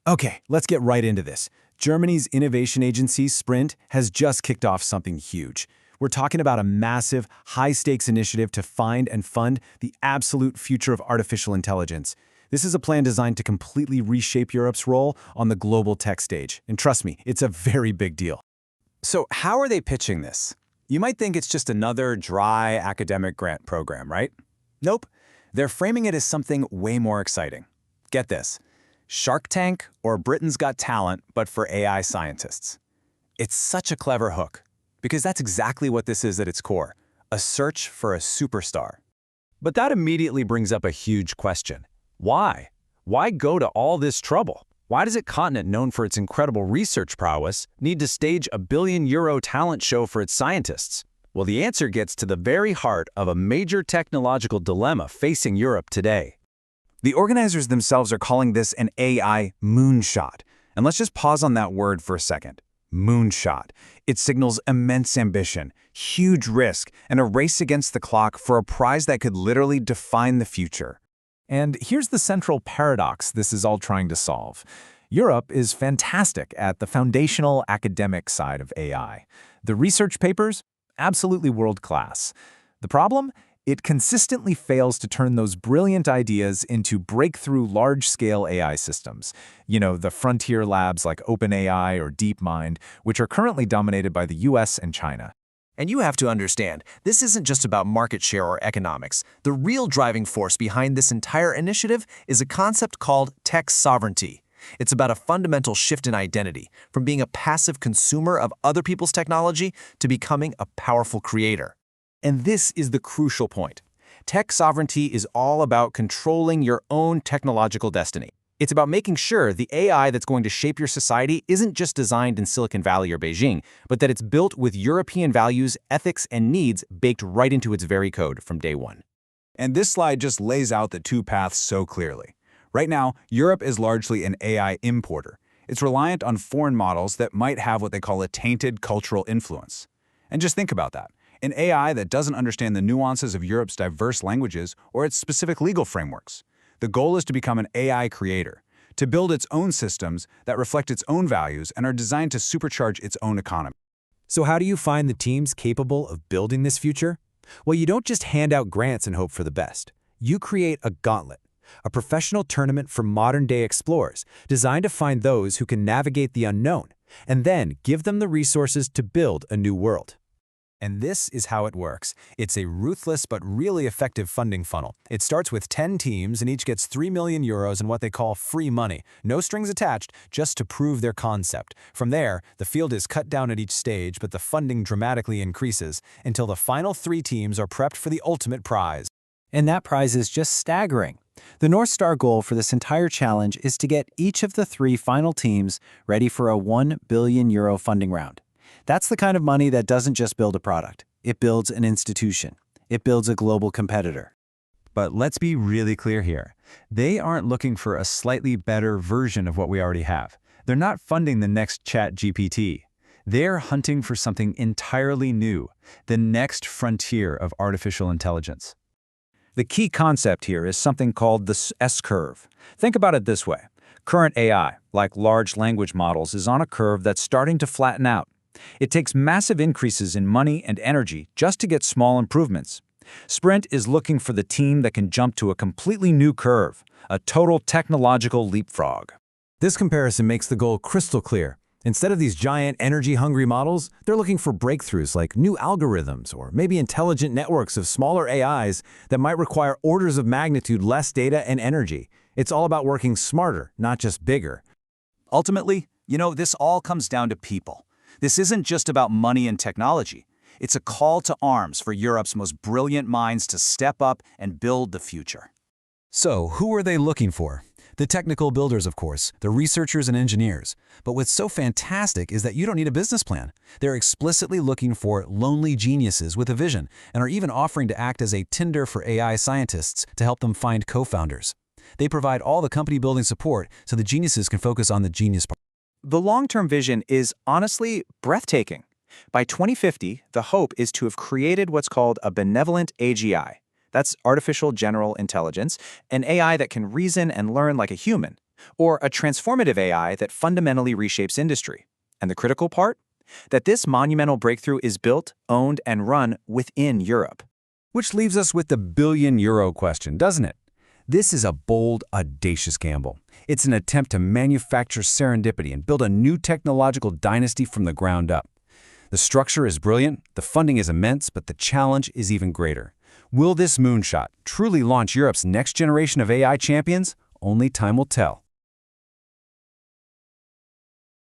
Okay, let's get right into this. Germany's innovation agency, Sprint, has just kicked off something huge. We're talking about a massive, high-stakes initiative to find and fund the absolute future of artificial intelligence. This is a plan designed to completely reshape Europe's role on the global tech stage. And trust me, it's a very big deal. So how are they pitching this? You might think it's just another dry academic grant program, right? Nope. They're framing it as something way more exciting. Get this. Shark Tank or Britain's Got Talent, but for AI scientists. It's such a clever hook, because that's exactly what this is at its core, a search for a superstar. But that immediately brings up a huge question. Why? Why go to all this trouble? Why does a continent known for its incredible research prowess need to stage a billion-euro talent show for its scientists? Well, the answer gets to the very heart of a major technological dilemma facing Europe today. The organizers themselves are calling this an AI moonshot. And let's just pause on that word for a second. Moonshot. It signals immense ambition, huge risk, and a race against the clock for a prize that could literally define the future. And here's the central paradox this is all trying to solve. Europe is fantastic at the foundational academic side of AI. The research papers, absolutely world-class. The problem? It consistently fails to turn those brilliant ideas into breakthrough large-scale AI systems. You know, the frontier labs like OpenAI or DeepMind, which are currently dominated by the US and China. And you have to understand, this isn't just about market share or economics. The real driving force behind this entire initiative is a concept called tech sovereignty. It's about a fundamental shift in identity, from being a passive consumer of other people's technology to becoming a powerful creator. And this is the crucial point. Tech sovereignty is all about controlling your own technological destiny. It's about making sure the AI that's going to shape your society isn't just designed in Silicon Valley or Beijing, but that it's built with European values, ethics, and needs baked right into its very code from day one. And this slide just lays out the two paths so clearly. Right now, Europe is largely an AI importer. It's reliant on foreign models that might have what they call a tainted cultural influence. And just think about that. An AI that doesn't understand the nuances of Europe's diverse languages or its specific legal frameworks. The goal is to become an AI creator, to build its own systems that reflect its own values and are designed to supercharge its own economy. So how do you find the teams capable of building this future? Well, you don't just hand out grants and hope for the best. You create a gauntlet, a professional tournament for modern-day explorers designed to find those who can navigate the unknown, and then give them the resources to build a new world. And this is how it works. It's a ruthless but really effective funding funnel. It starts with 10 teams and each gets 3 million euros in what they call free money. No strings attached, just to prove their concept. From there, the field is cut down at each stage, but the funding dramatically increases until the final 3 teams are prepped for the ultimate prize. And that prize is just staggering. The North Star goal for this entire challenge is to get each of the 3 final teams ready for a €1 billion funding round. That's the kind of money that doesn't just build a product. It builds an institution. It builds a global competitor. But let's be really clear here. They aren't looking for a slightly better version of what we already have. They're not funding the next ChatGPT. They're hunting for something entirely new, the next frontier of artificial intelligence. The key concept here is something called the S-curve. Think about it this way. Current AI, like large language models, is on a curve that's starting to flatten out. It takes massive increases in money and energy just to get small improvements. Sprint is looking for the team that can jump to a completely new curve, a total technological leapfrog. This comparison makes the goal crystal clear. Instead of these giant, energy-hungry models, they're looking for breakthroughs like new algorithms or maybe intelligent networks of smaller AIs that might require orders of magnitude less data and energy. It's all about working smarter, not just bigger. Ultimately, this all comes down to people. This isn't just about money and technology. It's a call to arms for Europe's most brilliant minds to step up and build the future. So, who are they looking for? The technical builders, of course, the researchers and engineers. But what's so fantastic is that you don't need a business plan. They're explicitly looking for lonely geniuses with a vision and are even offering to act as a Tinder for AI scientists to help them find co-founders. They provide all the company building support so the geniuses can focus on the genius part. The long-term vision is honestly breathtaking. By 2050, the hope is to have created what's called a benevolent AGI. That's artificial general intelligence, an AI that can reason and learn like a human, Or a transformative AI that fundamentally reshapes industry. And the critical part? That this monumental breakthrough is built, owned, and run within Europe. Which leaves us with the billion-euro question, doesn't it? This is a bold, audacious gamble. It's an attempt to manufacture serendipity and build a new technological dynasty from the ground up. The structure is brilliant, the funding is immense, but the challenge is even greater. Will this moonshot truly launch Europe's next generation of AI champions? Only time will tell.